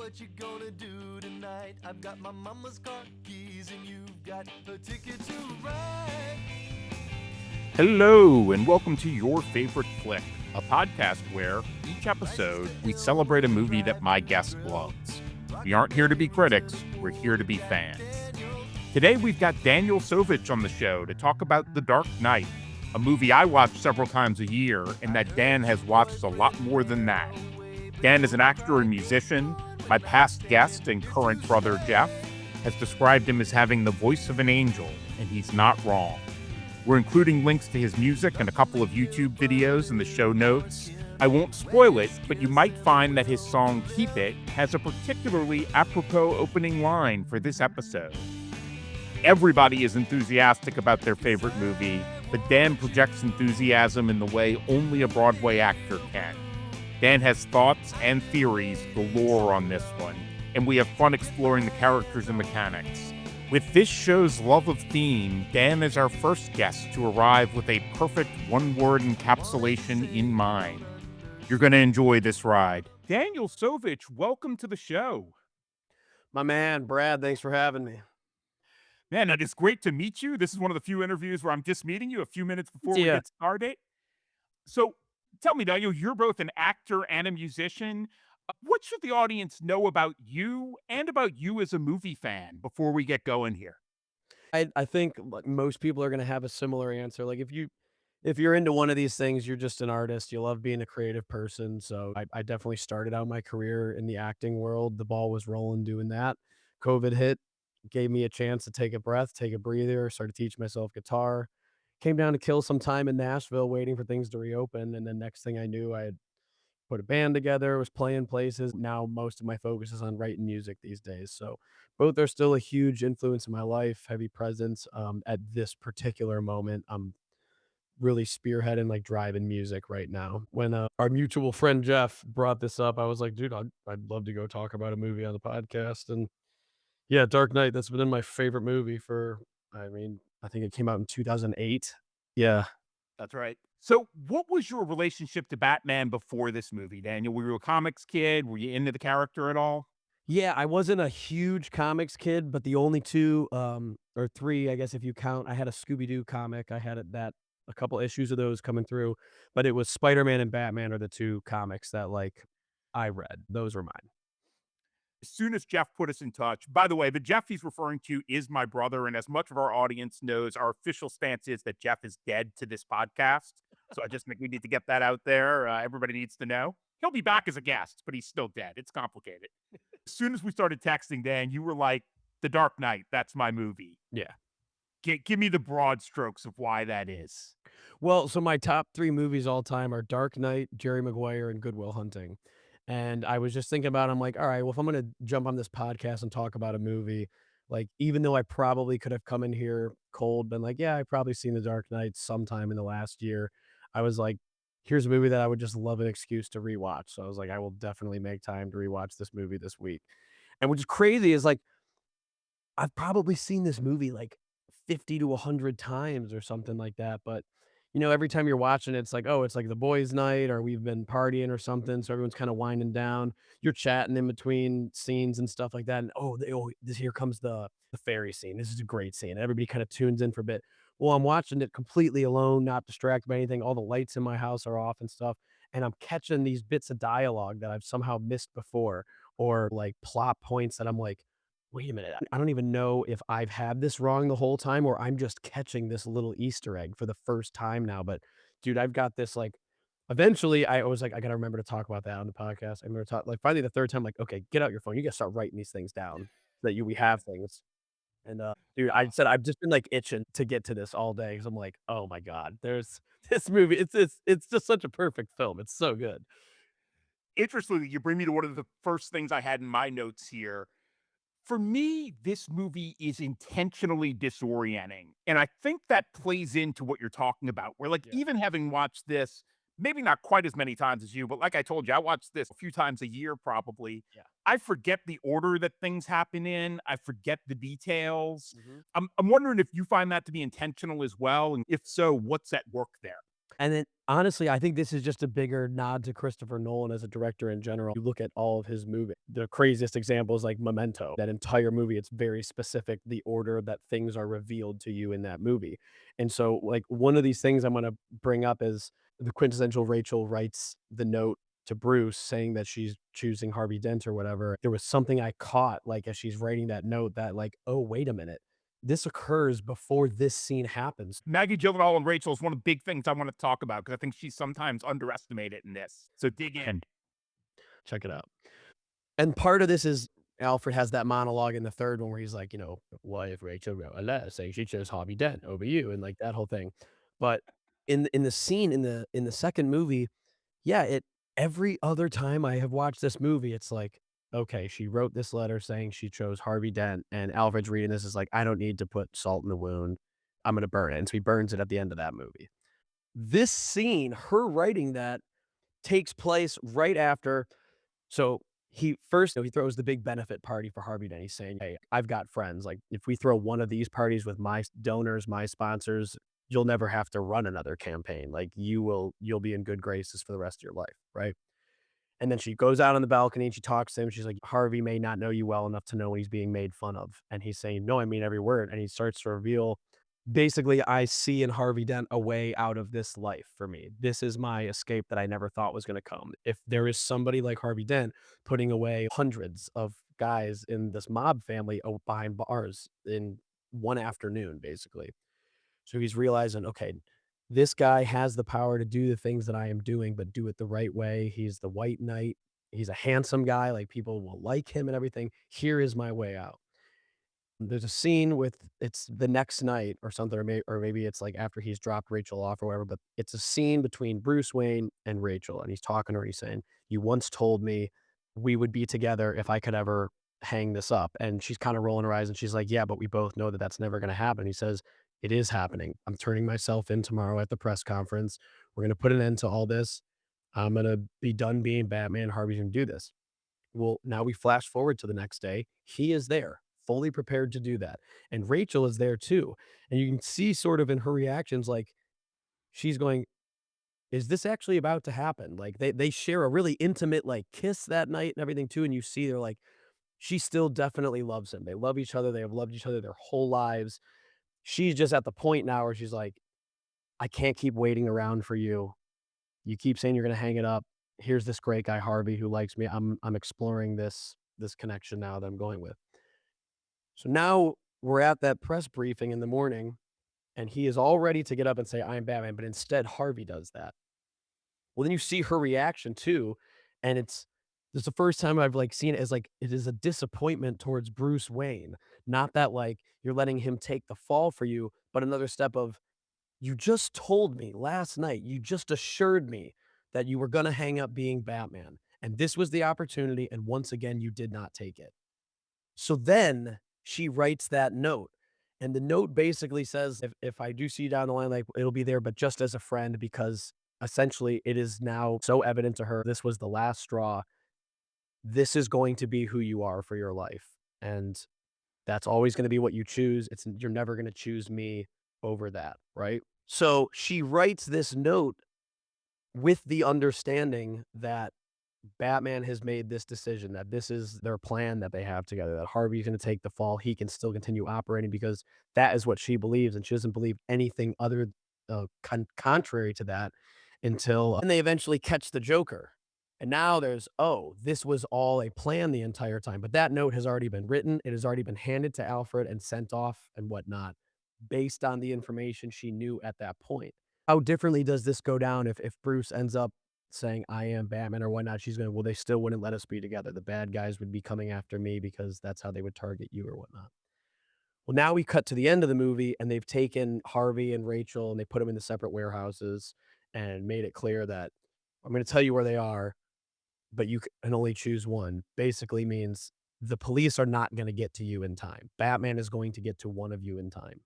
what you gonna do tonight? I've got my mama's car keys and you've got a ticket to ride. Hello, and welcome to Your Favorite Flick, a podcast where each episode we celebrate a movie that my guest loves. We aren't here to be critics, we're here to be fans. Today we've got Daniel Sovich on the show to talk about The Dark Knight, a movie I watch several times a year and that Dan has watched a lot more than that. Dan is an actor and musician. My past guest and current brother Jeff has described him as having the voice of an angel, and he's not wrong. We're including links to his music and a couple of YouTube videos in the show notes. I won't spoil it, but you might find that his song Keep It has a particularly apropos opening line for this episode. Everybody is enthusiastic about their favorite movie, but Dan projects enthusiasm in the way only a Broadway actor can. Dan has thoughts and theories galore on this one, and we have fun exploring the characters and mechanics. With this show's love of theme, Dan is our first guest to arrive with a perfect one-word encapsulation in mind. You're going to enjoy this ride. Daniel Sovich, welcome to the show. My man, Brad, thanks for having me. Man, it is great to meet you. This is one of the few interviews where I'm just meeting you a few minutes before we get started. So tell me, Daniel, you're both an actor and a musician. What should the audience know about you and about you as a movie fan before we get going here? I think most people are going to have a similar answer. Like if you're into one of these things, you're just an artist. You love being a creative person. So I definitely started out my career in the acting world. The ball was rolling doing that. COVID hit, gave me a chance to take a breath, take a breather, started teaching myself guitar. Came down to kill some time in Nashville waiting for things to reopen. And then next thing I knew, I had put a band together, was playing places. Now most of my focus is on writing music these days. So both are still a huge influence in my life, heavy presence. At this particular moment, I'm really spearheading, like driving music right now. When our mutual friend Jeff brought this up, I was like, dude, I'd love to go talk about a movie on the podcast. And yeah, Dark Knight, that's been my favorite movie I think it came out in 2008. Yeah. That's right. So what was your relationship to Batman before this movie, Daniel? Were you a comics kid? Were you into the character at all? Yeah, I wasn't a huge comics kid, but the only two, or three, I guess if you count, I had a Scooby-Doo comic. I had a couple issues of those coming through, but it was Spider-Man and Batman are the two comics that I read. Those were mine. As soon as Jeff put us in touch, by the way, the Jeff he's referring to is my brother. And as much of our audience knows, our official stance is that Jeff is dead to this podcast. So I just think we need to get that out there. Everybody needs to know. He'll be back as a guest, but he's still dead. It's complicated. As soon as we started texting, Dan, you were like, The Dark Knight, that's my movie. Yeah. Give me the broad strokes of why that is. Well, so my top three movies all time are Dark Knight, Jerry Maguire, and Good Will Hunting. And I was just thinking about it, I'm like, all right, well, if I'm going to jump on this podcast and talk about a movie, like, even though I probably could have come in here cold, been like, yeah, I've probably seen The Dark Knight sometime in the last year. I was like, here's a movie that I would just love an excuse to rewatch. So I was like, I will definitely make time to rewatch this movie this week. And which is crazy is like, I've probably seen this movie like 50 to 100 times or something like that. But, every time you're watching it, it's like, oh, it's like the boys' night or we've been partying or something. So everyone's kind of winding down. You're chatting in between scenes and stuff like that. And here comes the ferry scene. This is a great scene. Everybody kind of tunes in for a bit. Well, I'm watching it completely alone, not distracted by anything. All the lights in my house are off and stuff. And I'm catching these bits of dialogue that I've somehow missed before, or like plot points that I'm like, wait a minute, I don't even know if I've had this wrong the whole time or I'm just catching this little Easter egg for the first time now. But dude, I've got this eventually I was like, I got to remember to talk about that on the podcast. I remember finally the third time, like, okay, get out your phone. You got to start writing these things down so that we have things. And dude, I said I've just been like itching to get to this all day because I'm like, oh my God, there's this movie. It's just such a perfect film. It's so good. Interestingly, you bring me to one of the first things I had in my notes here. For me, this movie is intentionally disorienting. And I think that plays into what you're talking about, where Yeah. even having watched this, maybe not quite as many times as you, but like I told you, I watch this a few times a year probably. Yeah. I forget the order that things happen in. I forget the details. Mhm. I'm wondering if you find that to be intentional as well. And if so, what's at work there? And then, honestly, I think this is just a bigger nod to Christopher Nolan as a director in general. You look at all of his movies, the craziest example is like Memento. That entire movie, it's very specific, the order that things are revealed to you in that movie. And so, like, one of these things I'm gonna bring up is the quintessential Rachel writes the note to Bruce saying that she's choosing Harvey Dent or whatever. There was something I caught, like, as she's writing that note that, like, "Oh, wait a minute. This occurs before this scene happens." Maggie Gyllenhaal and Rachel is one of the big things I want to talk about because I think she's sometimes underestimated in this. So dig in. Check it out. And part of this is Alfred has that monologue in the third one where he's like, "What if Rachel wrote a letter saying she chose Harvey Dent over you?" And, like, that whole thing. But in the scene in the second movie, yeah, every other time I have watched this movie, it's like, okay, she wrote this letter saying she chose Harvey Dent, and Alfred's reading this is like, "I don't need to put salt in the wound. I'm gonna burn it." And so he burns it at the end of that movie. This scene, her writing that takes place right after so he first, he throws the big benefit party for Harvey Dent. He's saying, "Hey, I've got friends. Like, if we throw one of these parties with my donors, my sponsors, you'll never have to run another campaign. Like, you'll be in good graces for the rest of your life." Right. And then she goes out on the balcony and she talks to him. She's like, "Harvey may not know you well enough to know when he's being made fun of." And he's saying, "No, I mean every word." And he starts to reveal, basically, I see in Harvey Dent a way out of this life for me. This is my escape that I never thought was going to come. If there is somebody like Harvey Dent putting away hundreds of guys in this mob family behind bars in one afternoon, basically. So he's realizing, okay, this guy has the power to do the things that I am doing, but do it the right way. He's the white knight. He's a handsome guy. Like, people will like him and everything. Here is my way out. There's a scene with it's the next night or something, or maybe it's like after he's dropped Rachel off or whatever, but it's a scene between Bruce Wayne and Rachel, and he's talking to her, he's saying, "You once told me we would be together if I could ever hang this up." And she's kinda rolling her eyes, and she's like, "Yeah, but we both know that that's never gonna happen." He says, "It is happening. I'm turning myself in tomorrow at the press conference. We're gonna put an end to all this. I'm gonna be done being Batman. Harvey's gonna do this." Well, now we flash forward to the next day. He is there, fully prepared to do that. And Rachel is there too. And you can see sort of in her reactions, like she's going, is this actually about to happen? Like they share a really intimate like kiss that night and everything too. And you see they're like, she still definitely loves him. They love each other. They have loved each other their whole lives. She's just at the point now where she's like, I can't keep waiting around for you. You keep saying you're gonna hang it up. Here's this great guy, Harvey, who likes me. I'm exploring this connection now that I'm going with. So now we're at that press briefing in the morning, and he is all ready to get up and say, "I'm Batman," but instead Harvey does that. Well, then you see her reaction too, and it's the first time I've like seen it as like it is a disappointment towards Bruce Wayne. Not that like you're letting him take the fall for you, but another step of you just told me last night, you just assured me that you were gonna hang up being Batman, and this was the opportunity, and once again, you did not take it. So then she writes that note, and the note basically says, "If I do see you down the line, like, it'll be there, but just as a friend," because essentially it is now so evident to her, this was the last straw. This is going to be who you are for your life, and that's always gonna be what you choose. You're never gonna choose me over that, right? So she writes this note with the understanding that Batman has made this decision, that this is their plan that they have together, that Harvey's gonna take the fall, he can still continue operating because that is what she believes, and she doesn't believe anything other contrary to that until and they eventually catch the Joker. And now there's, "Oh, this was all a plan the entire time," but that note has already been written, it has already been handed to Alfred and sent off and whatnot, based on the information she knew at that point. How differently does this go down if Bruce ends up saying, "I am Batman," or whatnot? She's gonna, "Well, they still wouldn't let us be together. The bad guys would be coming after me because that's how they would target you," or whatnot. Well, now we cut to the end of the movie, and they've taken Harvey and Rachel, and they put them in the separate warehouses and made it clear that, "I'm gonna tell you where they are, but you can only choose one." Basically means the police are not gonna get to you in time. Batman is going to get to one of you in time.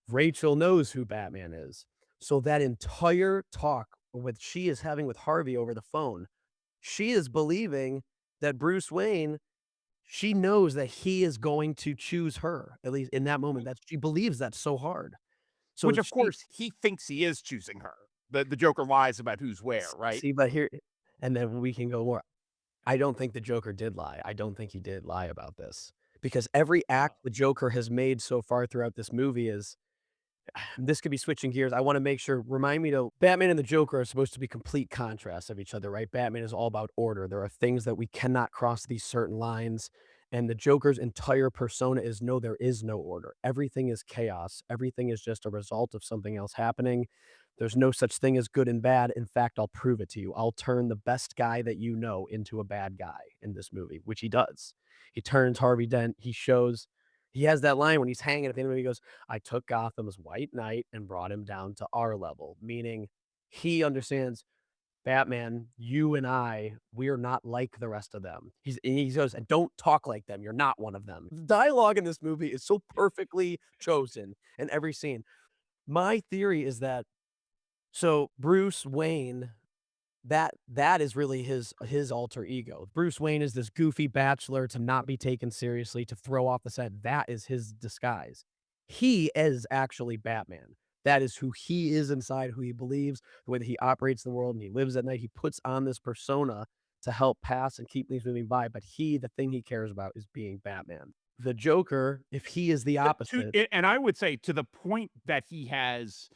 Rachel knows who Batman is. So that entire talk with she is having with Harvey over the phone, she is believing that Bruce Wayne, she knows that he is going to choose her, at least in that moment, that she believes that so hard. So Which, of she course, he thinks he is choosing her. The Joker lies about who's where, right? See, but here and then we can go more. I don't think the Joker did lie. I don't think he did lie about this because every act the Joker has made so far throughout this movie is this could be switching gears. I wanna make sure remind me to Batman and the Joker are supposed to be complete contrasts of each other, right? Batman is all about order. There are things that we cannot cross these certain lines, and the Joker's entire persona is, "No, there is no order. Everything is chaos. Everything is just a result of something else happening. There's no such thing as good and bad. In fact, I'll prove it to you. I'll turn the best guy that you know into a bad guy in this movie," which he does. He turns Harvey Dent. He has that line when he's hanging at the end of the movie, he goes, "I took Gotham's White Knight and brought him down to our level," meaning he understands, "Batman, you and I, we're not like the rest of them." He goes, "And don't talk like them. You're not one of them." The dialogue in this movie is so perfectly chosen in every scene. My theory is that Bruce Wayne that is really his alter ego. Bruce Wayne is this goofy bachelor to not be taken seriously, to throw off the set. That is his disguise. He is actually Batman. That is who he is inside, who he believes, the way that he operates in the world, and he lives at night. He puts on this persona to help pass and keep things moving by, but the thing he cares about is being Batman. The Joker, if he is the opposite. And I would say to the point that he has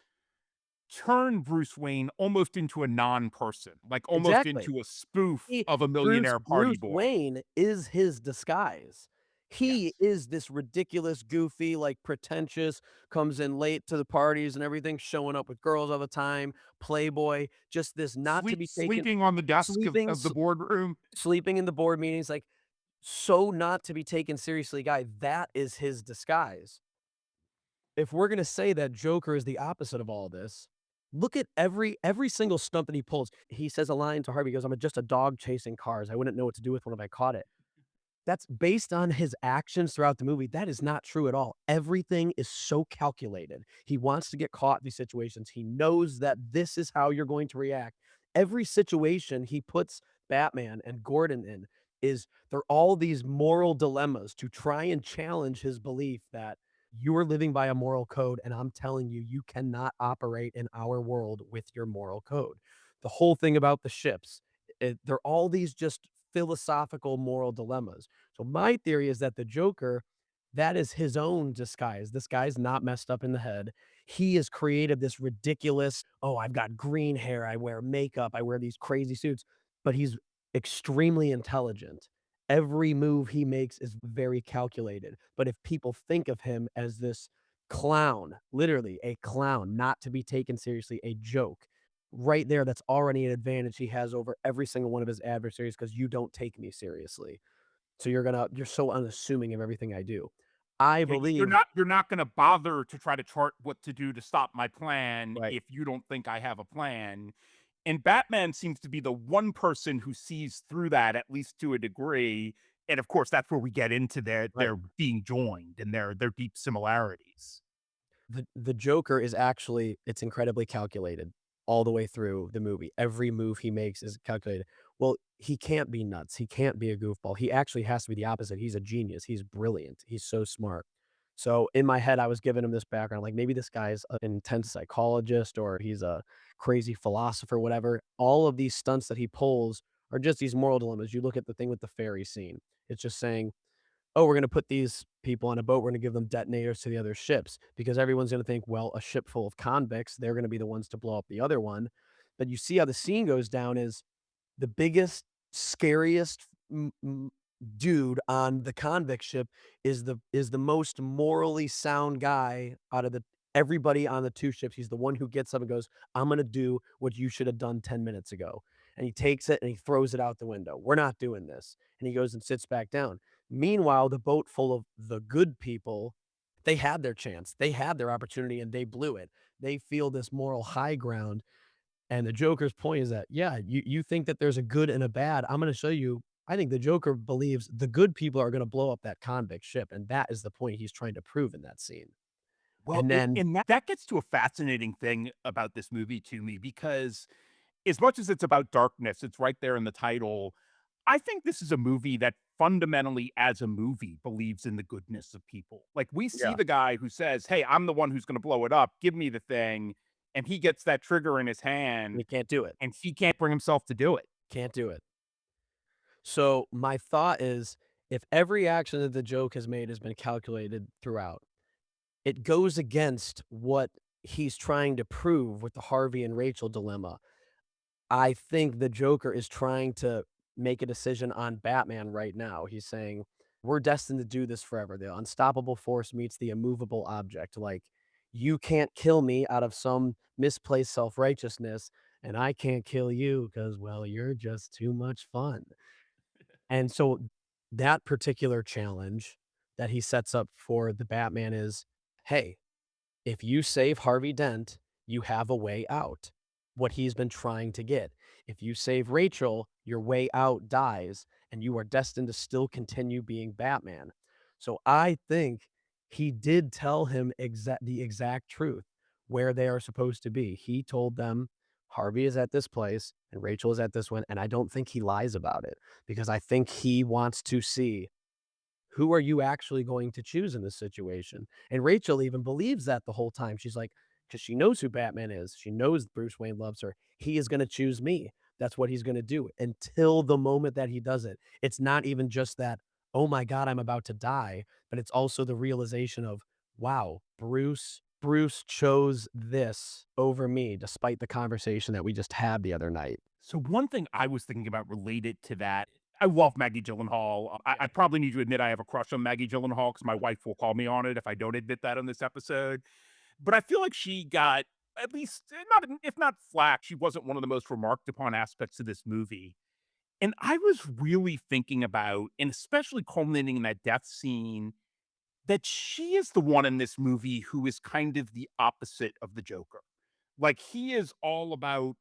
turned Bruce Wayne almost into a non-person, like almost Exactly. into a spoof He of a Bruce millionaire party Bruce boy. Wayne is his disguise. He Yes. is this ridiculous, goofy, like, pretentious, comes in late to the parties and everything, showing up with girls all the time, playboy, just this not to be taken Sleeping on the desk sleeping of the s boardroom. sleeping in the board meetings, like, so not to be taken seriously guy, that is his disguise. If we're gonna say that Joker is the opposite of all this, look at every single stunt that he pulls. He says a line to Harvey, he goes, "I'm just a dog chasing cars. I wouldn't know what to do with one if I caught it." That's based on his actions throughout the movie. That is not true at all. Everything is so calculated. He wants to get caught in these situations. He knows that this is how you're going to react. Every situation he puts Batman and Gordon in they're all these moral dilemmas to try and challenge his belief that you're living by a moral code, and I'm telling you, you cannot operate in our world with your moral code. The whole thing about the ships, they're all these just philosophical moral dilemmas. So my theory is that the Joker, that is his own disguise. This guy's not messed up in the head. He has created this ridiculous, "Oh, I've got green hair, I wear makeup, I wear these crazy suits," but he's extremely intelligent. Every move he makes is very calculated. But if people think of him as this clown, literally a clown, not to be taken seriously, a joke, right there, that's already an advantage he has over every single one of his adversaries because you don't take me seriously. So you're so unassuming of everything I do. I Yeah, believe you're not gonna bother to try to chart what to do to stop my plan right, if you don't think I have a plan. And Batman seems to be the one person who sees through that, at least to a degree. And of course, that's where we get into right. their being joined and their deep similarities. The Joker is actually it's incredibly calculated all the way through the movie. Every move he makes is calculated. Well, he can't be nuts. He can't be a goofball. He actually has to be the opposite. He's a genius. He's brilliant. He's so smart. So in my head, I was giving him this background, like maybe this guy's an intense psychologist or he's a crazy philosopher, whatever. All of these stunts that he pulls are just these moral dilemmas. You look at the thing with the ferry scene. It's just saying, "Oh, we're gonna put these people on a boat, we're gonna give them detonators to the other ships," because everyone's gonna think, well, a ship full of convicts, they're gonna be the ones to blow up the other one. But you see how the scene goes down is the biggest, scariest dude on the convict ship is the most morally sound guy out of the everybody on the 2 ships. He's the one who gets up and goes, "I'm gonna do what you should have done 10 minutes ago." And he takes it and he throws it out the window. "We're not doing this." And he goes and sits back down. Meanwhile, the boat full of the good people, they had their chance. They had their opportunity and they blew it. They feel this moral high ground and the Joker's point is that, yeah, you think that there's a good and a bad. I'm gonna show you. I think the Joker believes the good people are gonna blow up that convict ship, and that is the point he's trying to prove in that scene. Well, And then and that gets to a fascinating thing about this movie to me because as much as it's about darkness, it's right there in the title. I think this is a movie that fundamentally, as a movie, believes in the goodness of people. Like, we see yeah, the guy who says, "Hey, I'm the one who's gonna blow it up. Give me the thing." and he gets that trigger in his and he hand, can't do it. and he can't bring himself to do it. Can't do it. So my thought is, if every action that the joke has made has been calculated throughout, it goes against what he's trying to prove with the Harvey and Rachel dilemma. I think the Joker is trying to make a decision on Batman right now. He's saying, "We're destined to do this forever. The unstoppable force meets the immovable object. Like, you can't kill me out of some misplaced self-righteousness, and I can't kill you because, well, you're just too much fun." And so that particular challenge that he sets up for the Batman is, "Hey, if you save Harvey Dent, you have a way out." What he's been trying to get. If you save Rachel, your way out dies, and you are destined to still continue being Batman. So I think he did tell him the exact truth, where they are supposed to be. He told them Harvey is at this place and Rachel is at this one, and I don't think he lies about it because I think he wants to see who are you actually going to choose in this situation? And Rachel even believes that the whole time. She's like, because she knows who Batman is. She knows Bruce Wayne loves her. He is going to choose me. That's what he's going to do until the moment that he does it. It's not even just that, oh my God, I'm about to die, but it's also the realization of, wow, Bruce chose this over me, despite the conversation that we just had the other night. So one thing I was thinking about related to that, I love Maggie Gyllenhaal. I probably need to admit I have a crush on Maggie Gyllenhaal because my wife will call me on it if I don't admit that on this episode. But I feel like she got at least not if not flack, she wasn't one of the most remarked upon aspects of this movie. And I was really thinking about, and especially culminating in that death scene, that she is the one in this movie who is kind of the opposite of the Joker. Like, he is all about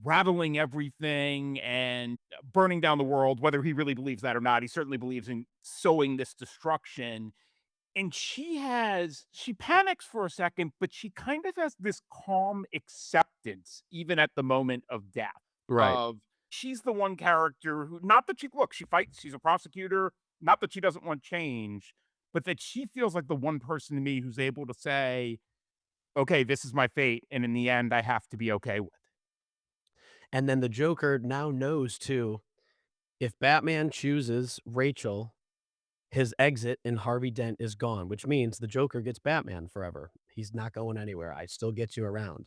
rattling everything and burning down the world, whether he really believes that or not. He certainly believes in sowing this destruction. And she panics for a second, but she kind of has this calm acceptance, even at the moment of death. Right. Of she's the one character who, not that she fights, she's a prosecutor, not that she doesn't want change, but that she feels like the one person to me who's able to say, okay, this is my fate. And in the end, I have to be okay with it. And then the Joker now knows too, if Batman chooses Rachel, his exit in Harvey Dent is gone, which means the Joker gets Batman forever. He's not going anywhere. I still get you around.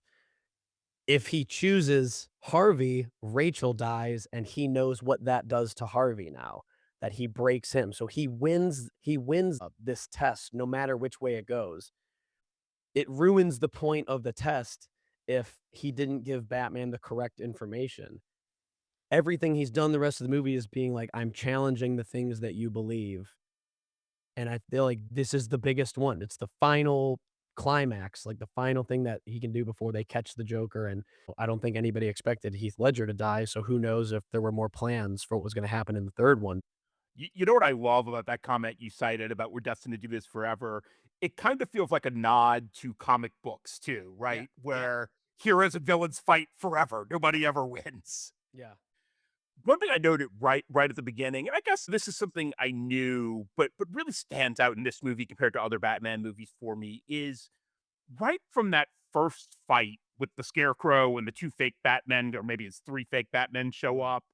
If he chooses Harvey, Rachel dies, and he knows what that does to Harvey now, that he breaks him. So he wins this test no matter which way it goes. It ruins the point of the test if he didn't give Batman the correct information. Everything he's done the rest of the movie is being like, "I'm challenging the things that you believe." And I feel like this is the biggest one. It's the final climax, like the final thing that he can do before they catch the Joker. And I don't think anybody expected Heath Ledger to die. So who knows if there were more plans for what was going to happen in the third one. You know what I love about that comment you cited about we're destined to do this forever? It kind of feels like a nod to comic books too, Yeah. right? Yeah. Where heroes and villains fight forever. Nobody ever wins. Yeah. One thing I noted right at the beginning, and I guess this is something I knew, but really stands out in this movie compared to other Batman movies for me, is right from that first fight with the Scarecrow and the two fake Batmen, or maybe it's three fake Batmen show up.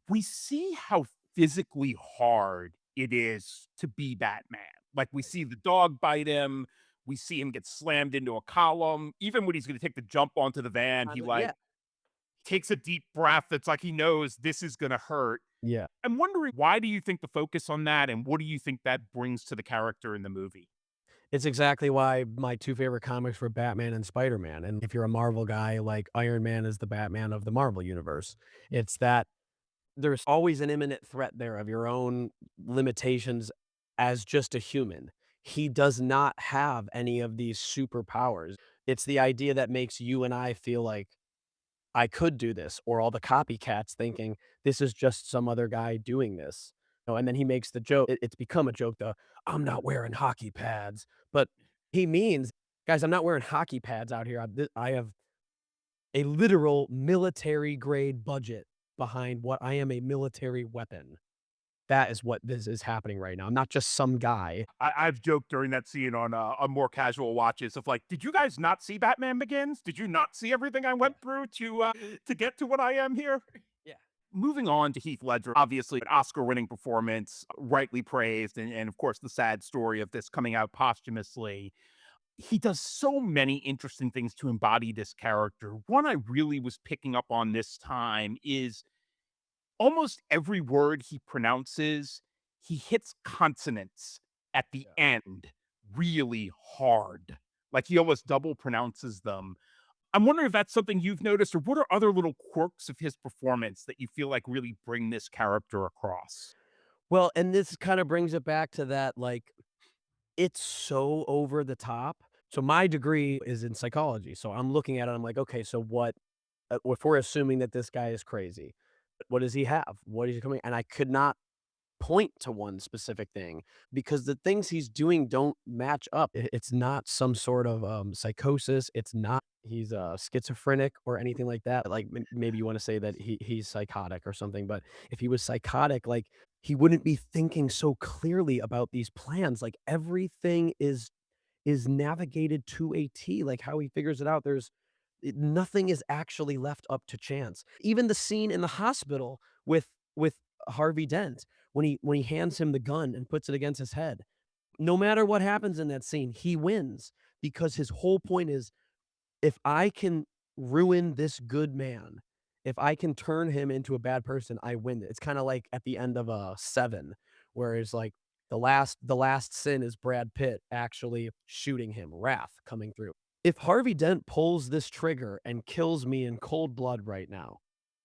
We see how physically hard it is to be Batman. Like, we see the dog bite him. We see him get slammed into a column. Even when he's going to take the jump onto the van, he Yeah. like takes a deep breath. It's like he knows this is going to hurt. Yeah. I'm wondering, why do you think the focus on that, and what do you think that brings to the character in the movie? It's exactly why my two favorite comics were Batman and Spider-Man. And if you're a Marvel guy, like Iron Man is the Batman of the Marvel universe. It's that there's always an imminent threat there of your own limitations as just a human. He does not have any of these superpowers. It's the idea that makes you and I feel like I could do this, or all the copycats thinking this is just some other guy doing this. And then he makes the joke. It's become a joke, the I'm not wearing hockey pads, but he means, guys, I'm not wearing hockey pads out here. I have a literal military grade budget behind what I am, a military weapon. that is what this is happening right now. I'm not just some guy. I've joked during that scene on more casual watches of like, did you guys not see Batman Begins? Did you not see everything I Yeah. went through to get to what I am here? Yeah. Moving on to Heath Ledger, obviously an Oscar-winning performance, rightly praised, and of course the sad story of this coming out posthumously. He does so many interesting things to embody this character. One I really was picking up on this time is almost every word he pronounces, he hits consonants at the Yeah. end really hard. Like he almost double pronounces them. I'm wondering if that's something you've noticed, or what are other little quirks of his performance that you feel like really bring this character across? Well, and this kind of brings it back to that, like, it's so over the top. So my degree is in psychology. So I'm looking at it, I'm like, okay, so what if we're assuming that this guy is crazy, what does he have? What is he coming? And I could not point to one specific thing because the things he's doing don't match up. It's not some sort of psychosis. It's not he's schizophrenic or anything like that. Like maybe you want to say that he's psychotic or something, but if he was psychotic, like he wouldn't be thinking so clearly about these plans. Like everything is navigated to a T, like how he figures it out. Nothing is actually left up to chance. Even the scene in the hospital with Harvey Dent when he hands him the gun and puts it against his head. No matter what happens in that scene, he wins because his whole point is if I can ruin this good man, if I can turn him into a bad person, I win. It's kind of like at the end of Seven, where it's like the last sin is Brad Pitt actually shooting him, wrath coming through. If Harvey Dent pulls this trigger and kills me in cold blood right now,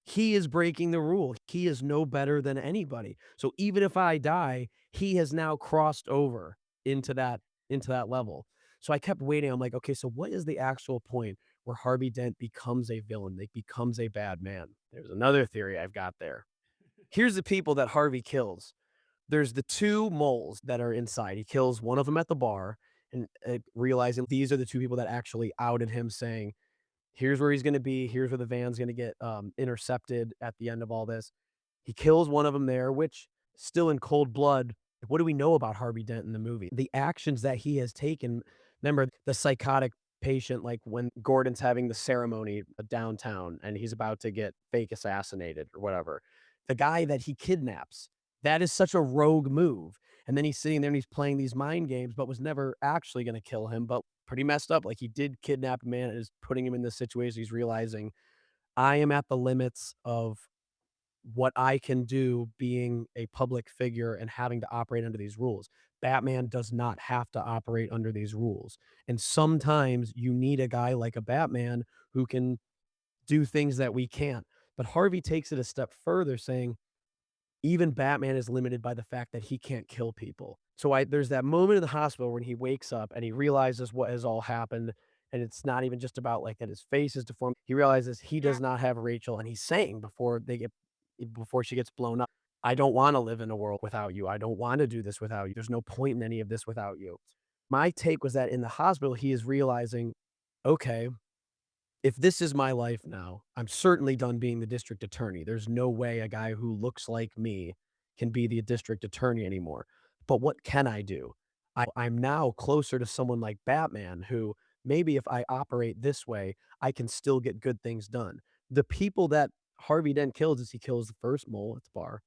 he is breaking the rule. He is no better than anybody. So even if I die, he has now crossed over into that into that level. So I kept waiting. I'm like, okay, so what is the actual point where Harvey Dent becomes a villain, like becomes a bad man? There's another theory I've got there. Here's the people that Harvey kills. There's the 2 moles that are inside. He kills one of them at the bar and, realizing these are the 2 people that actually outed him saying, "Here's where he's gonna be. Here's where the van's gonna get, intercepted at the end of all this." He kills one of them there, which still in cold blood, what do we know about Harvey Dent in the movie? The actions that he has taken. Remember the psychotic patient, like, when Gordon's having the ceremony, downtown and he's about to get fake assassinated or whatever. The guy that he kidnaps, that is such a rogue move, and then he's sitting there and he's playing these mind games, but was never actually gonna kill him, but pretty messed up, like, he did kidnap a man and is putting him in this situation. He's realizing, "I am at the limits of what I can do being a public figure and having to operate under these rules. Batman does not have to operate under these rules. And sometimes you need a guy like a Batman who can do things that we can't." But Harvey takes it a step further, saying, even Batman is limited by the fact that he can't kill people. So there's that moment in the hospital when he wakes up and he realizes what has all happened, and it's not even just about like that his face is deformed. He realizes he does not have Rachel, and he's saying before she gets blown up, "I don't wanna live in a world without you. I don't wanna do this without you. There's no point in any of this without you." My take was that in the hospital, he is realizing, "Okay, if this is my life now, I'm certainly done being the district attorney. There's no way a guy who looks like me can be the district attorney anymore. But what can I do? I'm now closer to someone like Batman, who maybe if I operate this way, I can still get good things done." The people that Harvey Dent kills is he kills the first mole at the bar.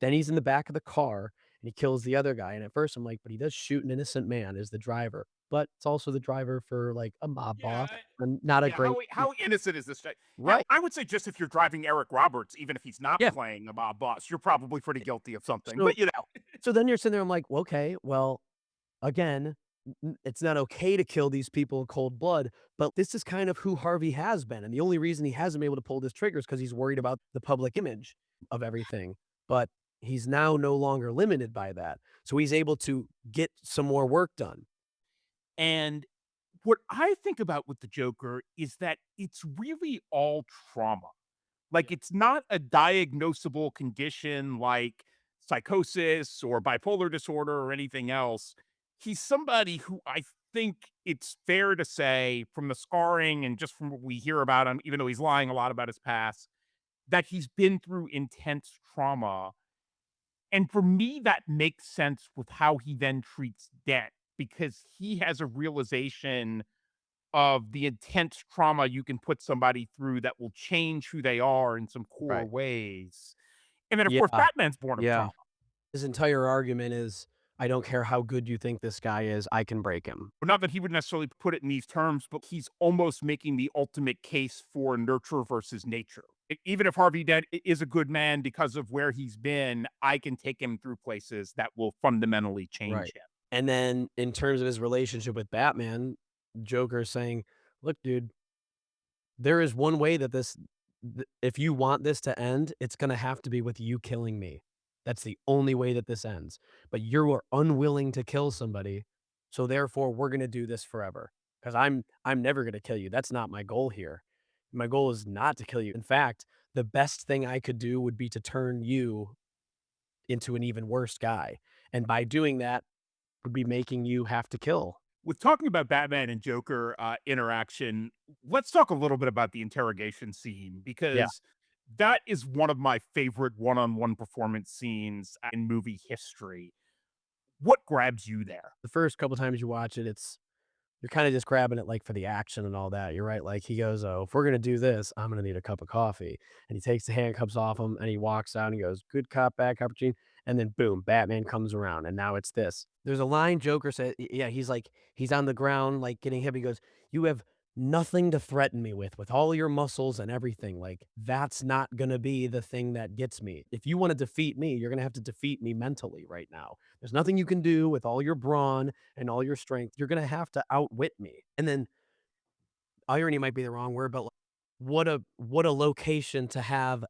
Then he's in the back of the car and he kills the other guy. And at first I'm like, but he does shoot an innocent man as the driver. But it's also the driver for like a mob boss Yeah, and not a yeah. great. How innocent is this guy? Hell, Right. I would say just if you're driving Eric Roberts, even if he's not Yeah. playing a mob boss, you're probably pretty guilty of something. So But you know, so then you're sitting there, I'm like, "Well, okay, well, again, it's not okay to kill these people in cold blood, but this is kind of who Harvey has been, and the only reason he hasn't been able to pull this trigger is because he's worried about the public image of everything, but he's now no longer limited by that, so he's able to get some more work done." and what I think about with the Joker is that it's really all trauma. Like, it's not a diagnosable condition like psychosis or bipolar disorder or anything else. He's somebody who I think it's fair to say, from the scarring and just from what we hear about him, even though he's lying a lot about his past, that he's been through intense trauma. And for me, that makes sense with how he then treats Dent because he has a realization of the intense trauma you can put somebody through that will change who they are in some core Right. ways. And then, of course, Yeah. Batman's born of Yeah. trauma. His entire argument is, "I don't care how good you think this guy is, I can break him." Well, not that he would necessarily put it in these terms, but he's almost making the ultimate case for nurture versus nature. Even if Harvey Dent is a good man because of where he's been, I can take him through places that will fundamentally change Right. him. And then in terms of his relationship with Batman, Joker is saying, "Look, dude, there is one way that if you want this to end, it's gonna have to be with you killing me. That's the only way that this ends. But you are unwilling to kill somebody, so therefore we're gonna do this forever. Because I'm never gonna kill you. That's not my goal here. My goal is not to kill you. In fact, the best thing I could do would be to turn you into an even worse guy. And by doing that, would be making you have to kill." With talking about Batman and Joker interaction, let's talk a little bit about the interrogation scene Yeah. because that is one of my favorite one-on-one performance scenes in movie history. What grabs you there? The first couple times you watch it, you're kinda just grabbing it, like, for the action and all that, you're right, like, he goes, "Oh, if we're gonna do this, I'm gonna need a cup of coffee," and he takes the handcuffs off him, and he walks out, and he goes, "Good cop, bad cop routine," and then boom, Batman comes around, and now it's this. There's a line Joker said yeah, he's like he's on the ground, like, getting hit, he goes, "You have nothing to threaten me with all your muscles and everything, like, that's not gonna be the thing that gets me. If you wanna defeat me, you're gonna have to defeat me mentally right now. There's nothing you can do with all your brawn and all your strength. You're gonna have to outwit me." And then irony might be the wrong word, but like, what a location to have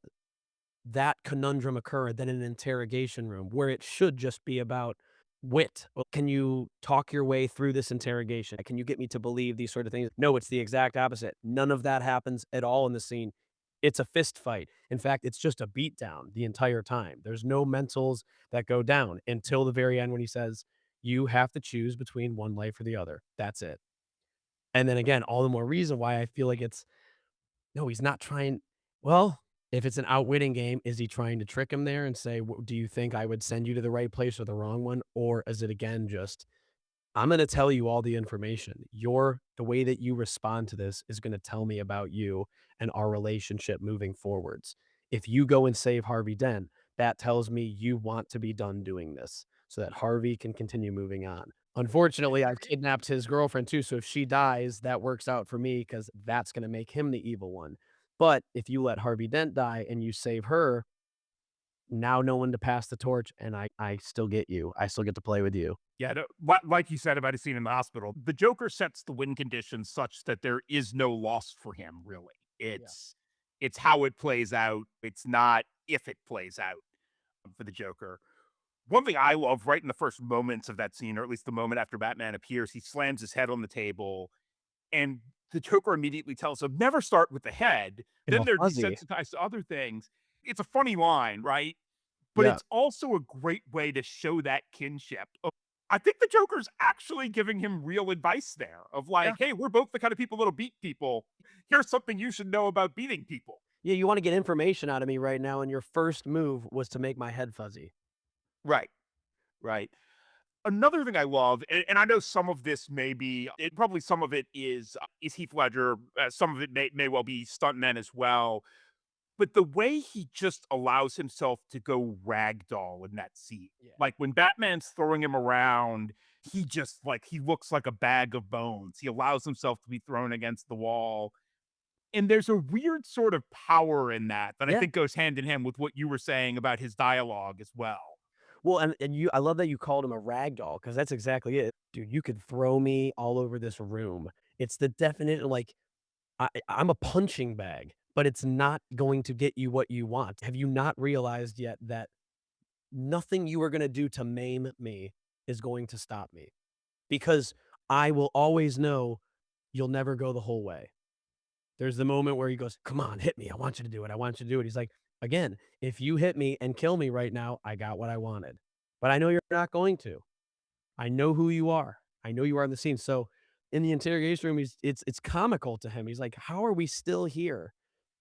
that conundrum occur than an interrogation room where it should just be about wit. Well, can you talk your way through this interrogation? Can you get me to believe these sort of things? No, it's the exact opposite. None of that happens at all in the scene. It's a fist fight. In fact, it's just a beatdown the entire time. There's no mentals that go down until the very end when he says, "You have to choose between one life or the other." That's it. And then again, all the more reason why I feel like it's no, he's not trying well, if it's an outwitting game, is he trying to trick him there and say, "Do you think I would send you to the right place or the wrong one?" Or is it again just, "I'm gonna tell you all the information. The way that you respond to this is gonna tell me about you and our relationship moving forwards. If you go and save Harvey Dent, that tells me you want to be done doing this so that Harvey can continue moving on. Unfortunately, I've kidnapped his girlfriend too, so if she dies, that works out for me because that's gonna make him the evil one. But if you let Harvey Dent die and you save her, now no one to pass the torch, and I still get you. I still get to play with you." Yeah, like you said about his scene in the hospital, the Joker sets the win conditions such that there is no loss for him, really. Yeah. It's how it plays out. It's not if it plays out for the Joker. One thing I love right in the first moments of that scene, or at least the moment after Batman appears, he slams his head on the table and the Joker immediately tells him, never start with the head. You Then know, they're fuzzy. desensitized to other things. It's a funny line, right? But Yeah. it's also a great way to show that kinship. I think the Joker's actually giving him real advice there of Yeah. like, hey, we're both the kind of people that'll beat people. Here's something you should know about beating people. Yeah, you wanna get information out of me right now, and your first move was to make my head fuzzy. Right. Right. Another thing I love, and I know some of this may be, probably some of it is Heath Ledger. Some of it may well be stuntmen as well. But the way he just allows himself to go ragdoll in that scene, Yeah. like when Batman's throwing him around, he looks like a bag of bones. He allows himself to be thrown against the wall. And there's a weird sort of power in that I Yeah. think goes hand in hand with what you were saying about his dialogue as well. Well, and I love that you called him a rag doll because that's exactly it. Dude, you could throw me all over this room. It's the definite, like, I'm a punching bag, but it's not going to get you what you want. Have you not realized yet that nothing you are gonna do to maim me is going to stop me? Because I will always know you'll never go the whole way. There's the moment where he goes, "Come on, hit me. I want you to do it. I want you to do it." He's like, "Again, if you hit me and kill me right now, I got what I wanted. But I know you're not going to. I know who you are. I know you are in the scene." So in the interrogation room, it's comical to him. He's like, "How are we still here?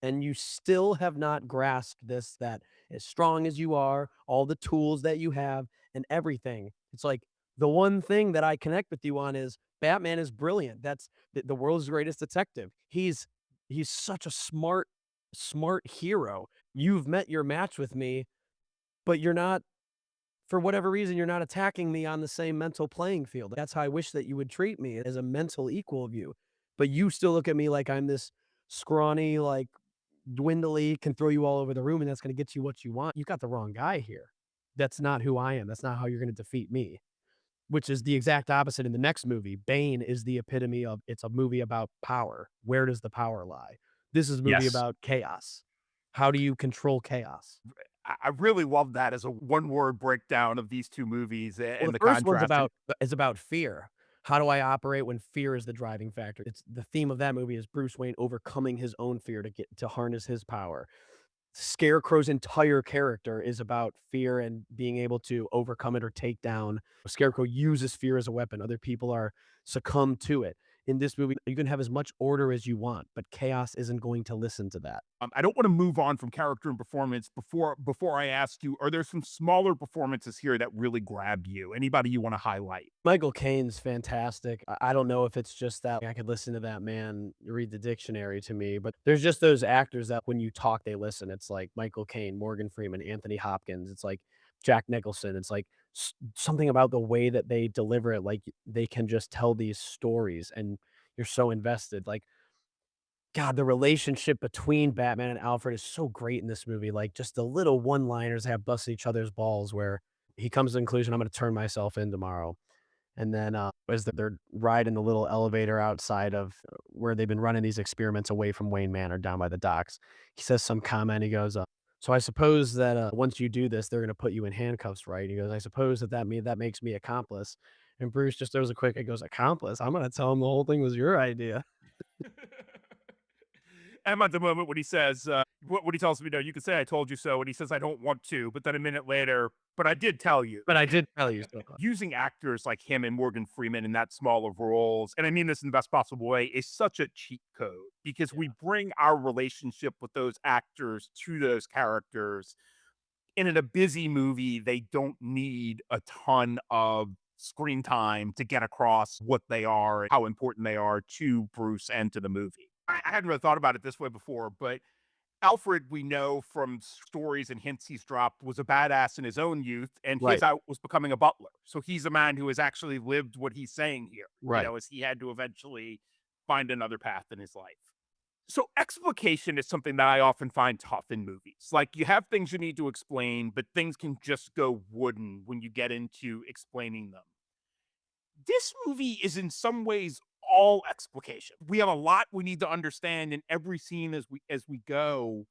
and you still have not grasped this, that as strong as you are, all the tools that you have and everything, it's like the one thing that I connect with you on is Batman is brilliant. That's the world's greatest detective. He's such a smart hero. You've met your match with me, but you're not, for whatever reason, you're not attacking me on the same mental playing field. That's how I wish that you would treat me, as a mental equal of you. But you still look at me like I'm this scrawny, like dwindly, can throw you all over the room, and that's going to get you what you want. You got the wrong guy here. That's not who I am. That's not how you're going to defeat me, which is the exact opposite in the next movie. Bane is the epitome of, it's a movie about power. Where does the power lie? This is a movie Yes. about chaos. How do you control chaos? I really love that as a one-word breakdown of these two movies Well, and the the first one's contrast. about fear. How do I operate when fear is the driving factor? It's the theme of that movie is Bruce Wayne overcoming his own fear to harness his power. Scarecrow's entire character is about fear and being able to overcome it or take down. Scarecrow uses fear as a weapon. Other people are succumb to it. In this movie, you can have as much order as you want, but chaos isn't going to listen to that. I don't want to move on from character and performance before I ask you, are there some smaller performances here that really grabbed you? Anybody you want to highlight? Michael Caine's fantastic. I don't know if it's just that I could listen to that man read the dictionary to me, but there's just those actors that when you talk, they listen. It's like Michael Caine, Morgan Freeman, Anthony Hopkins. It's like Jack Nicholson. It's like something about the way that they deliver it. Like they can just tell these stories and you're so invested. Like, God, the relationship between Batman and Alfred is so great in this movie. Like just the little one-liners have busted each other's balls where he comes to the conclusion, I'm going to turn myself in tomorrow. And then, as they're riding the little elevator outside of where they've been running these experiments away from Wayne Manor down by the docks, he says some comment. He goes, "So I suppose that once you do this, they're going to put you in handcuffs, right?" He goes, "I suppose that makes me accomplice." And Bruce just throws a quick. He goes, "Accomplice? I'm going to tell him the whole thing was your idea." I'm at the moment when he says, what he tells me, no, you can say I told you so. And he says, I don't want to. But then a minute later, but I did tell you. But I did tell you so. Using actors like him and Morgan Freeman in that small of roles, and I mean this in the best possible way, is such a cheat code because we Yeah. bring our relationship with those actors to those characters. And in a busy movie, they don't need a ton of screen time to get across what they are, how important they are to Bruce and to the movie. I hadn't really thought about it this way before, but Alfred, we know from stories and hints he's dropped, was a badass in his own youth, and his Right. out was becoming a butler. So he's a man who has actually lived what he's saying here, Right. as he had to eventually find another path in his life. So explication is something that I often find tough in movies. Like you have things you need to explain, but things can just go wooden when you get into explaining them. This movie is in some ways all explication. We have a lot we need to understand in every scene as we go,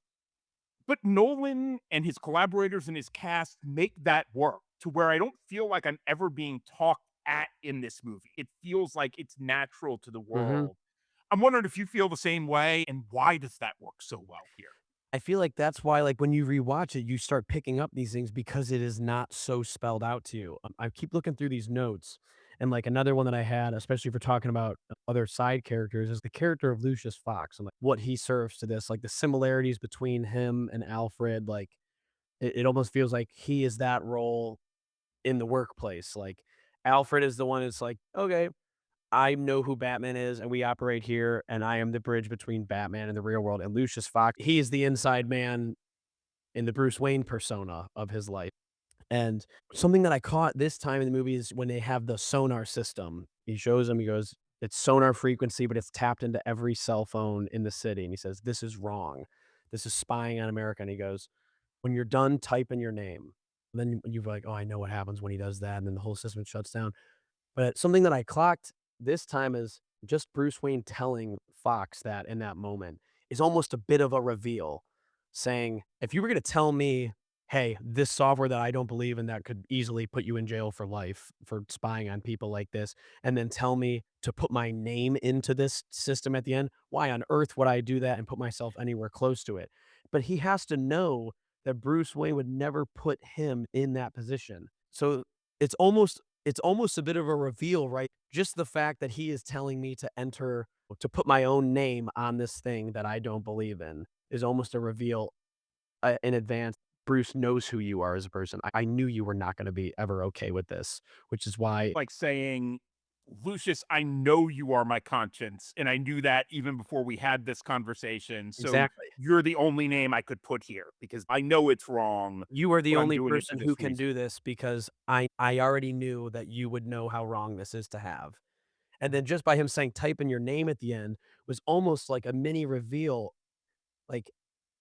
but Nolan and his collaborators and his cast make that work to where I don't feel like I'm ever being talked at in this movie. It feels like it's natural to the Mhm. world. I'm wondering if you feel the same way and why does that work so well here? I feel like that's why, like, when you rewatch it, you start picking up these things because it is not so spelled out to you. I keep looking through these notes, and, like, another one that I had, especially for talking about other side characters, is the character of Lucius Fox and, like, what he serves to this, like, the similarities between him and Alfred, like, it almost feels like he is that role in the workplace, like, Alfred is the one that's like, "Okay, I know who Batman is, and we operate here, and I am the bridge between Batman and the real world." And Lucius Fox, he is the inside man in the Bruce Wayne persona of his life. And something that I caught this time in the movie is when they have the sonar system. He shows him, he goes, "It's sonar frequency, but it's tapped into every cell phone in the city." And he says, "This is wrong. This is spying on America." And he goes, "When you're done, type in your name." Then you're like, "Oh, I know what happens when he does that." And then the whole system shuts down. But something that I clocked this time is just Bruce Wayne telling Fox that in that moment is almost a bit of a reveal, saying, "If you were gonna tell me, hey, this software that I don't believe in that could easily put you in jail for life for spying on people like this, and then tell me to put my name into this system at the end, why on earth would I do that and put myself anywhere close to it?" But he has to know that Bruce Wayne would never put him in that position. So it's almost it's almost a bit of a reveal, right? Just the fact that he is telling me to put my own name on this thing that I don't believe in. is almost a reveal in advance. Bruce knows who you are as a person. I knew you were not going to be ever okay with this, which is why Like saying, Lucius, I know you are my conscience. And I knew that even before we had this conversation. So exactly. you're the only name I could put here because I know it's wrong, You are the but I'm only doing it for person who this can reason. do this because I already knew that you would know how wrong this is to have. And then just by him saying type in your name at the end was almost like a mini reveal. Like,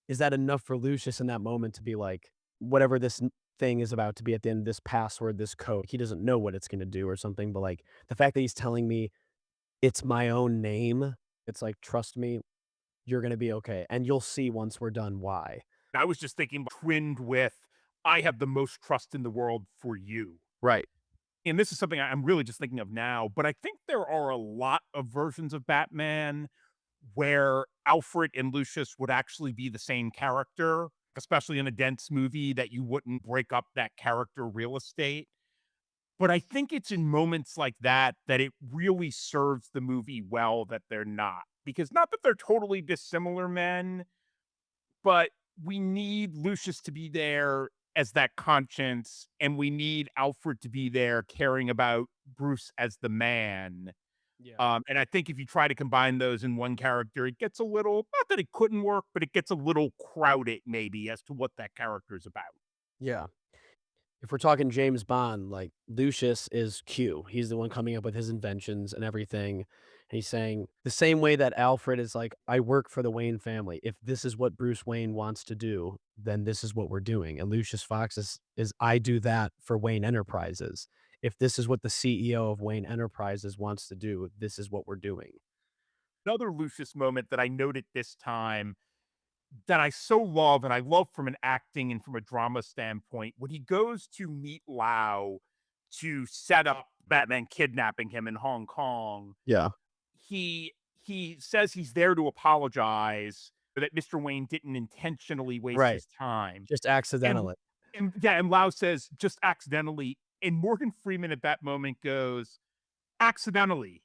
is that enough for Lucius in that moment to be like, whatever this thing is about to be at the end, this password, this code, he doesn't know what it's going to do or something. But like the fact that he's telling me it's my own name, it's like, trust me, you're going to be okay. And you'll see once we're done why. I was just thinking, twinned with, I have the most trust in the world for you. Right. And this is something I'm really just thinking of now, but I think there are a lot of versions of Batman where Alfred and Lucius would actually be the same character, especially in a dense movie that you wouldn't break up that character real estate. But I think it's in moments like that that it really serves the movie well that they're not. Because not that they're totally dissimilar men, but we need Lucius to be there as that conscience, and we need Alfred to be there caring about Bruce as the man. Yeah. And I think if you try to combine those in one character, it gets a little, not that it couldn't work, but it gets a little crowded maybe as to what that character is about. Yeah. If we're talking James Bond, like Lucius is Q. He's the one coming up with his inventions and everything. And he's saying the same way that Alfred is like, I work for the Wayne family. If this is what Bruce Wayne wants to do, then this is what we're doing. And Lucius Fox is I do that for Wayne Enterprises. If this is what the CEO of Wayne Enterprises wants to do, this is what we're doing. Another Lucius moment that I noted this time that I so love, and I love from an acting and from a drama standpoint, when he goes to meet Lau to set up Batman kidnapping him in Hong Kong, Yeah. he says he's there to apologize, but that Mr. Wayne didn't intentionally waste Right. his time. Just And accidentally. and Lau says, "Just accidentally," and Morgan Freeman at that moment goes, "Accidentally.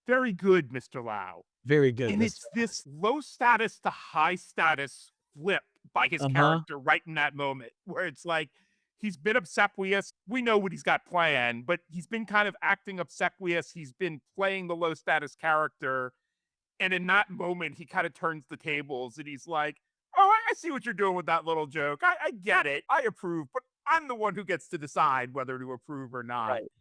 Very good, Mr. Lau." Very good, And Mr. it's this low status to high status flip by his Uh-huh. character right in that moment where it's like, he's been obsequious. We know what he's got planned, but he's been kind of acting obsequious. He's been playing the low status character. And in that moment, he kind of turns the tables and he's like, "Oh, I see what you're doing with that little joke. I get it. I approve, but I'm the one who gets to decide whether to approve or not." Right.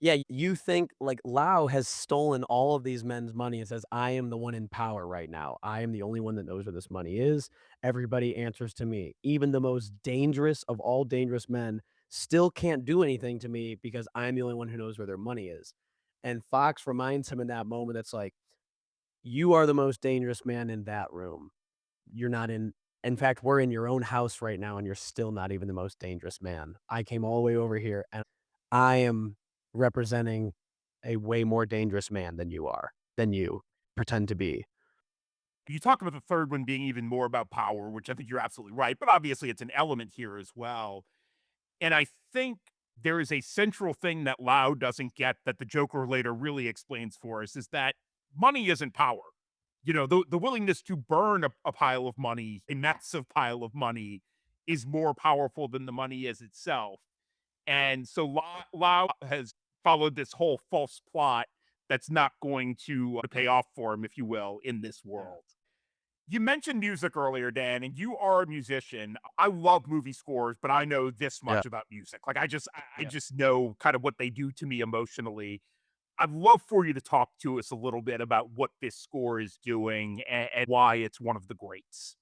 Yeah, you think like Lau has stolen all of these men's money and says, I am the one in power right now. I am the only one that knows where this money is. Everybody answers to me. Even the most dangerous of all dangerous men still can't do anything to me because I'm the only one who knows where their money is. And Fox reminds him in that moment that's like, you are the most dangerous man in that room. You're not in fact, we're in your own house right now and you're still not even the most dangerous man. I came all the way over here and I am representing a way more dangerous man than you pretend to be. You talk about the third one being even more about power, which I think you're absolutely right. But obviously, it's an element here as well. And I think there is a central thing that Lau doesn't get that the Joker later really explains for us is that money isn't power. You know, the willingness to burn a pile of money, a massive pile of money, is more powerful than the money is itself. And so Lau has followed this whole false plot that's not going to pay off for him, if you will, in this Yeah. world. You mentioned music earlier, Dan, and you are a musician. I love movie scores, but I know this Yeah. much about music. Like I Yeah. just know kind of what they do to me emotionally. I'd love for you to talk to us a little bit about what this score is doing and why it's one of the greats.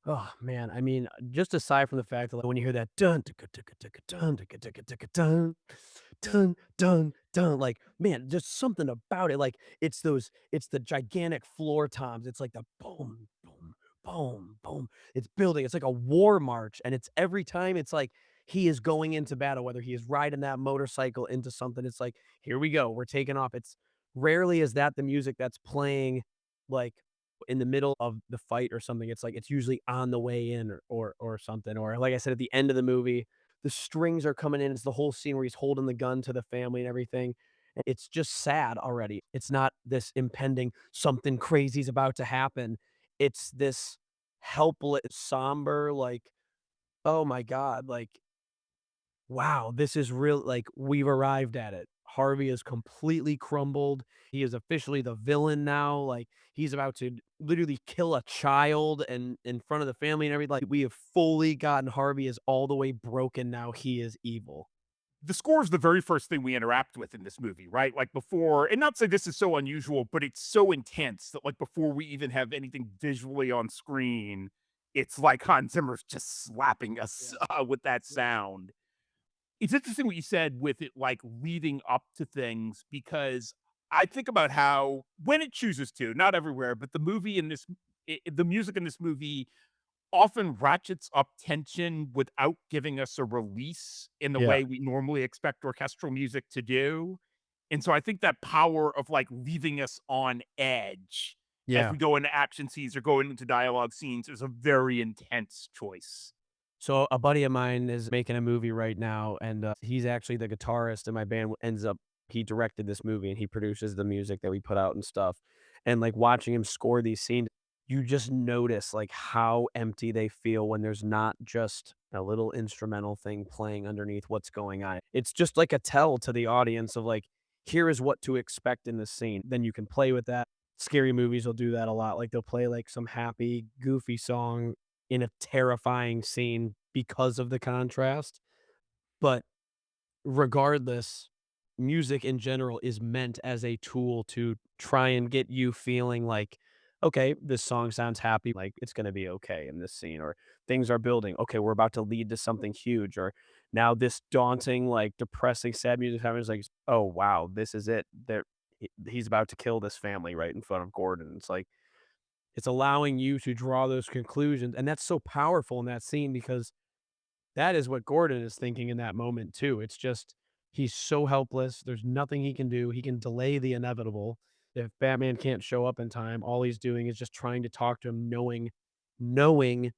Oh, man, I mean, just aside from the fact that, like, when you hear that dun ticka ticka ticka dun ticka ticka ticka dun, dun dun dun, like, man, just something about it, like, it's the gigantic floor toms, it's like the boom, boom, boom, boom, it's building, it's like a war march, and it's every time it's like he is going into battle, whether he is riding that motorcycle into something, it's like, "Here we go, we're taking off." It's rarely is that the music that's playing, like, in the middle of the fight or something, it's like it's usually on the way in or something, or like I said, at the end of the movie, the strings are coming in, it's the whole scene where he's holding the gun to the family and everything. It's just sad already. It's not this impending something crazy is about to happen. It's this helpless, somber, like, "Oh my god," like, "Wow, this is real," like, "We've arrived at it. Harvey is completely crumbled. He is officially the villain now, like, he's about to literally kill a child and in front of the family and everything, like, we have fully gotten Harvey is all the way broken now, he is evil." The score is the very first thing we interact with in this movie, right? Like before, and not to say this is so unusual, but it's so intense that like before we even have anything visually on screen, it's like Hans Zimmer's just slapping us Yeah. with that Yeah. sound. It's interesting what you said with it like leading up to things because I think about how when it chooses to, not everywhere, but the music in this movie often ratchets up tension without giving us a release in the Yeah. way we normally expect orchestral music to do. And so I think that power of like leaving us on edge as Yeah. we go into action scenes or going into dialogue scenes is a very intense choice. So a buddy of mine is making a movie right now, and he's actually the guitarist in my band. Ends up he directed this movie and he produces the music that we put out and stuff. And like watching him score these scenes, you just notice like how empty they feel when there's not just a little instrumental thing playing underneath what's going on. It's just like a tell to the audience of like, here is what to expect in this scene. Then you can play with that. Scary movies will do that a lot. Like they'll play like some happy, goofy song in a terrifying scene because of the contrast. But regardless, music in general is meant as a tool to try and get you feeling like, okay, this song sounds happy, like it's going to be okay in this scene, or things are building. Okay, we're about to lead to something huge, or now this daunting, like depressing, sad music happening is like, oh wow, this is it. He's about to kill this family right in front of Gordon. It's like it's allowing you to draw those conclusions, and that's so powerful in that scene because that is what Gordon is thinking in that moment too. It's just he's so helpless, there's nothing he can do, he can delay the inevitable. If Batman can't show up in time, all he's doing is just trying to talk to him knowing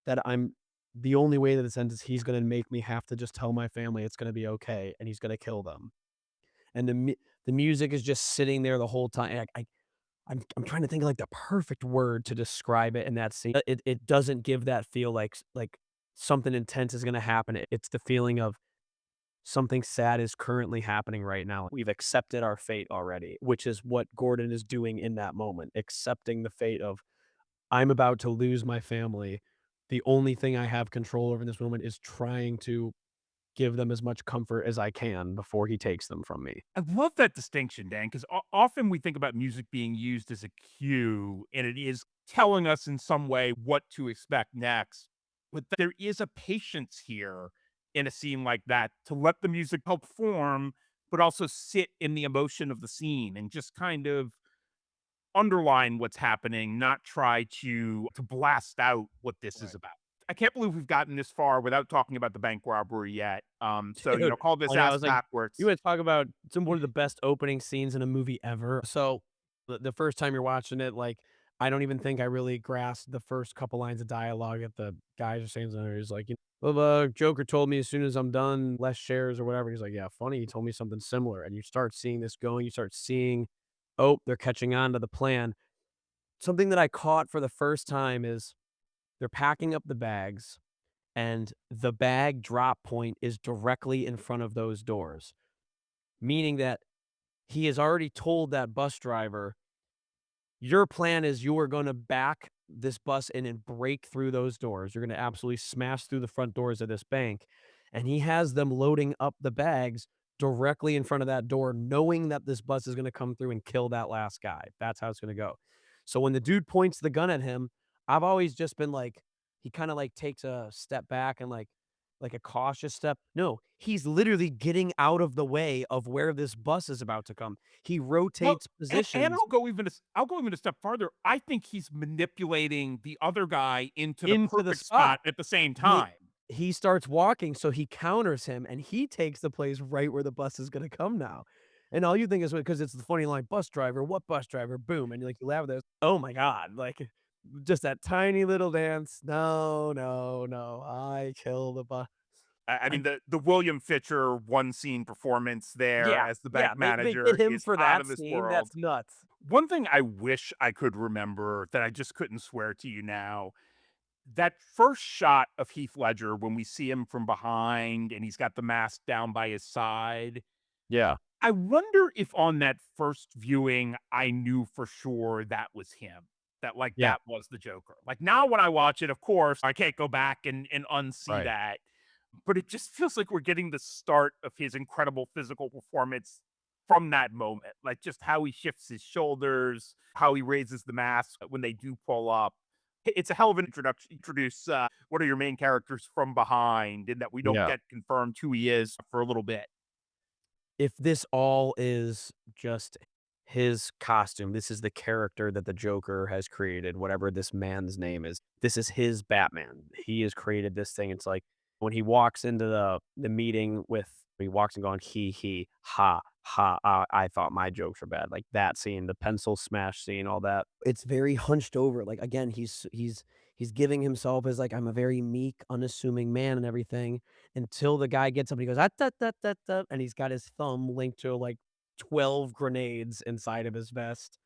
that I'm the only way that this ends is he's gonna make me have to just tell my family it's gonna be okay, and he's gonna kill them. And the music is just sitting there the whole time. I'm trying to think of, like, the perfect word to describe it in that scene. It doesn't give that feel like something intense is gonna happen. It's the feeling of something sad is currently happening right now. We've accepted our fate already, which is what Gordon is doing in that moment, accepting the fate of, "I'm about to lose my family. The only thing I have control over in this moment is trying to give them as much comfort as I can before he takes them from me." I love that distinction, Dan, because often we think about music being used as a cue and it is telling us in some way what to expect next. But there is a patience here in a scene like that to let the music help form, but also sit in the emotion of the scene and just kind of underline what's happening, not try to blast out what this is Right. about. I can't believe we've gotten this far without talking about the bank robbery yet. So, Dude, call this I know, I ass was like, you backwards. wanna talk about some one of the best opening scenes in a movie ever. So, the first time you're watching it, like, I don't even think I really grasped the first couple lines of dialogue that the guys are saying. So he's like, "Well, the Joker told me as soon as I'm done, less shares or whatever." He's like, "Yeah, funny, he told me something similar." And you start seeing this going, you start seeing, oh, they're catching on to the plan. Something that I caught for the first time is they're packing up the bags and the bag drop point is directly in front of those doors, meaning that he has already told that bus driver, your plan is you are going to back this bus in and break through those doors. You're going to absolutely smash through the front doors of this bank. And he has them loading up the bags directly in front of that door, knowing that this bus is going to come through and kill that last guy. That's how it's going to go. So when the dude points the gun at him, I've always just been like, he kind of like takes a step back and like a cautious step. No, he's literally getting out of the way of where this bus is about to come. He Well, rotates and positions I'll go even a step farther. I think he's manipulating the other guy into the into the perfect spot. spot at the same He time. he starts walking, so he counters him, and he takes the place right where the bus is gonna come now. And all you think is because it's the funny line, "Bus driver, what bus driver?" Boom, and, like, you laugh at this. Oh my god, like, just that tiny little dance. "No, no, no, I kill the bus." I I mean, the William Fitcher one scene performance there Yeah, as the yeah, bank they get manager him is for out that of this scene, world. that's nuts. One thing I wish I could remember that I just couldn't swear to you now, that first shot of Heath Ledger when we see him from behind and he's got the mask down by his side. Yeah. I wonder if on that first viewing, I knew for sure that was him, that like Yeah. that was the Joker. Like now when I watch it, of course, I can't go back and unsee Right. that. But it just feels like we're getting the start of his incredible physical performance from that moment. Like just how he shifts his shoulders, how he raises the mask when they do pull up. It's a hell of an introduction. Introduce one of your main characters from behind, and that we don't Yeah. get confirmed who he is for a little bit. If this all is just his costume, this is the character that the Joker has created, whatever this man's name is. This is his Batman. He has created this thing. It's like when he walks into the meeting with he walks and going, he, ha, ha, I thought my jokes were bad. Like that scene, the pencil smash scene, all that. It's very hunched over. Like again, he's giving himself as like I'm a very meek, unassuming man and everything until the guy gets up and he goes, "Ah, da, da, da, da," and he's got his thumb linked to like 12 grenades inside of his vest.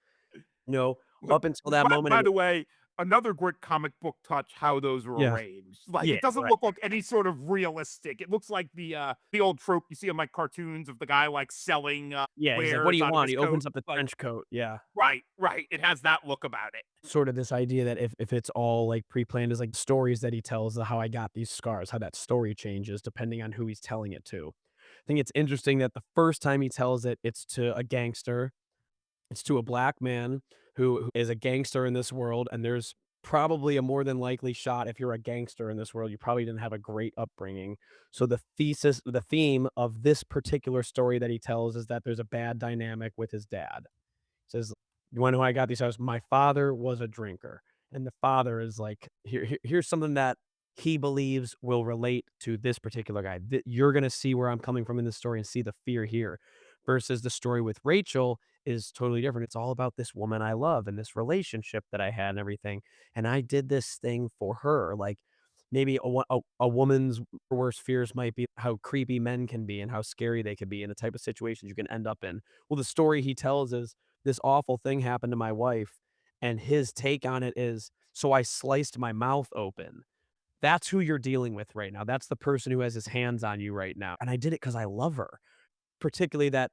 No, Look, up until that moment, by the way, another great comic book touch, how those were yeah, arranged. Like, yeah, it doesn't right. look like any sort of realistic. It looks like the old trope you see in, like, cartoons of the guy, like, selling, Yeah, he's like, "What do wares you out of want?" his He coat. opens up the Like trench coat. Yeah. right, right. It has that look about it. Sort of this idea that if it's all, like, pre-planned is, like, stories that he tells, how I got these scars, how that story changes depending on who he's telling it to. I think it's interesting that the first time he tells it, it's to a gangster. It's to a black man who is a gangster in this world, and there's probably a more than likely shot if you're a gangster in this world, you probably didn't have a great upbringing. So the theme of this particular story that he tells is that there's a bad dynamic with his dad. Says, "You wanna know how I got these hours? My father was a drinker." And the father is like, here's something that he believes will relate to this particular guy. You're gonna see where I'm coming from in this story and see the fear here. Versus the story with Rachel is totally different. It's all about this woman I love and this relationship that I had and everything. And I did this thing for her. Like maybe a woman's worst fears might be how creepy men can be and how scary they could be and the type of situations you can end up in. Well, the story he tells is this awful thing happened to my wife, and his take on it is, "So I sliced my mouth open." That's who you're dealing with right now. That's the person who has his hands on you right now, and I did it because I love her. Particularly that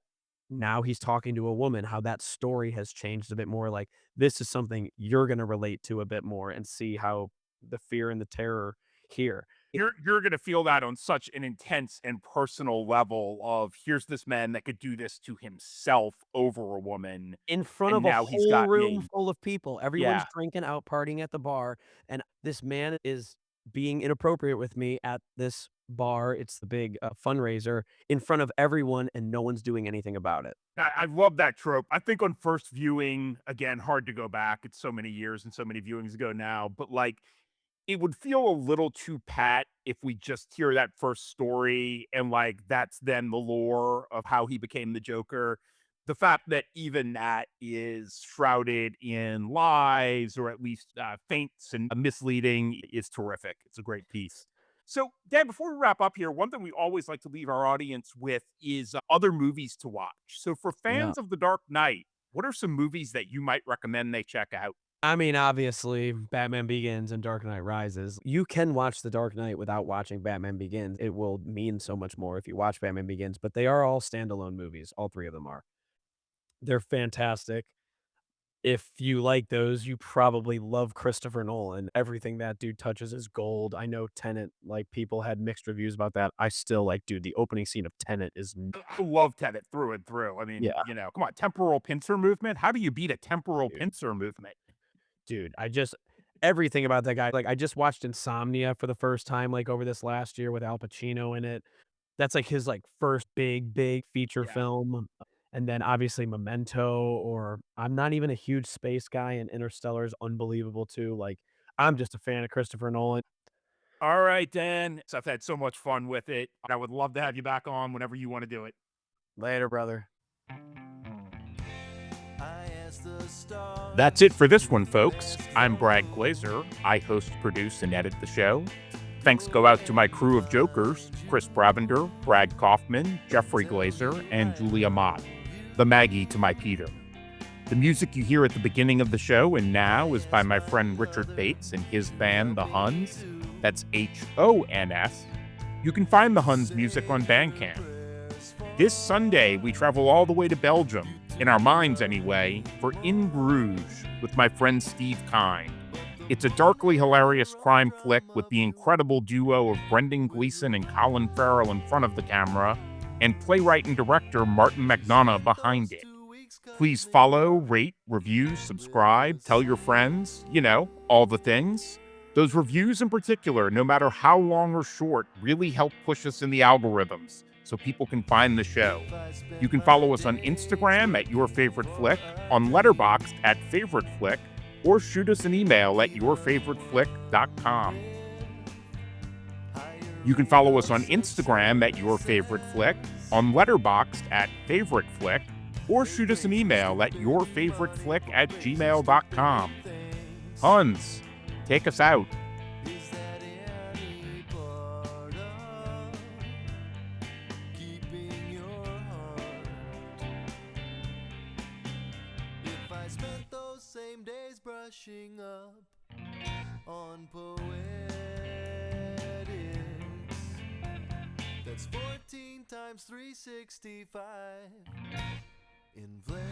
now he's talking to a woman, how that story has changed a bit more, like, this is something you're gonna relate to a bit more and see how the fear and the terror here. You're gonna feel that on such an intense and personal level of, here's this man that could do this to himself over a woman, In front and of a now he's whole got room me. full of people. Everyone's Yeah. drinking out, partying at the bar, and this man is being inappropriate with me at this bar. It's the big, fundraiser in front of everyone, and no one's doing anything about it. I love that trope. I think on first viewing, again, hard to go back. It's so many years and so many viewings ago now, but like it would feel a little too pat if we just hear that first story and like that's then the lore of how he became the Joker. The fact that even that is shrouded in lies or at least feints and misleading is terrific. It's a great piece. So, Dan, before we wrap up here, one thing we always like to leave our audience with is other movies to watch. So, for Yeah. fans of The Dark Knight, what are some movies that you might recommend they check out? I mean, obviously, Batman Begins and Dark Knight Rises. You can watch The Dark Knight without watching Batman Begins. It will mean so much more if you watch Batman Begins, but they are all standalone movies. All 3 of them are. They're fantastic. If you like those, you probably love Christopher Nolan. Everything that dude touches is gold. I know Tenet, like, people had mixed reviews about that. I still like, dude, the opening scene of Tenet is I love Tenet through and through. I mean, yeah, come on, temporal pincer movement. How do you beat a temporal dude. pincer movement? Dude, I just everything about that guy. Like, I just watched Insomnia for the first time, like, over this last year with Al Pacino in it. That's, like, his, like, first big feature Yeah. film, and then obviously Memento, or I'm not even a huge space guy, and Interstellar is unbelievable too. Like, I'm just a fan of Christopher Nolan. All right, Dan. So I've had so much fun with it. I would love to have you back on whenever you want to do it. Later, brother. That's it for this one, folks. I'm Brad Glazer. I host, produce, and edit the show. Thanks go out to my crew of jokers, Chris Bravender, Brad Kaufman, Jeffrey Glazer, and Julia Mott. The Maggie to my Peter. The music you hear at the beginning of the show and now is by my friend Richard Bates and his band, The Huns. That's H-O-N-S. You can find The Huns music on Bandcamp. This Sunday, we travel all the way to Belgium, in our minds anyway, for In Bruges with my friend Steve Kine. It's a darkly hilarious crime flick with the incredible duo of Brendan Gleeson and Colin Farrell in front of the camera, and playwright and director Martin McDonough behind it. Please follow, rate, review, subscribe, tell your friends, all the things. Those reviews in particular, no matter how long or short, really help push us in the algorithms so people can find the show. You can follow us on Instagram at Your Favorite Flick, on Letterboxd at Favorite Flick, or shoot us an email at yourfavoriteflick.com. You can follow us on Instagram at Your Favorite Flick, on Letterboxd at Favorite Flick, or shoot us an email at yourfavoriteflick@gmail.com. Huns, take us out. Is that any part of keeping your heart? If I spent those same days brushing up on poetics, that's 14 times 365 inflection.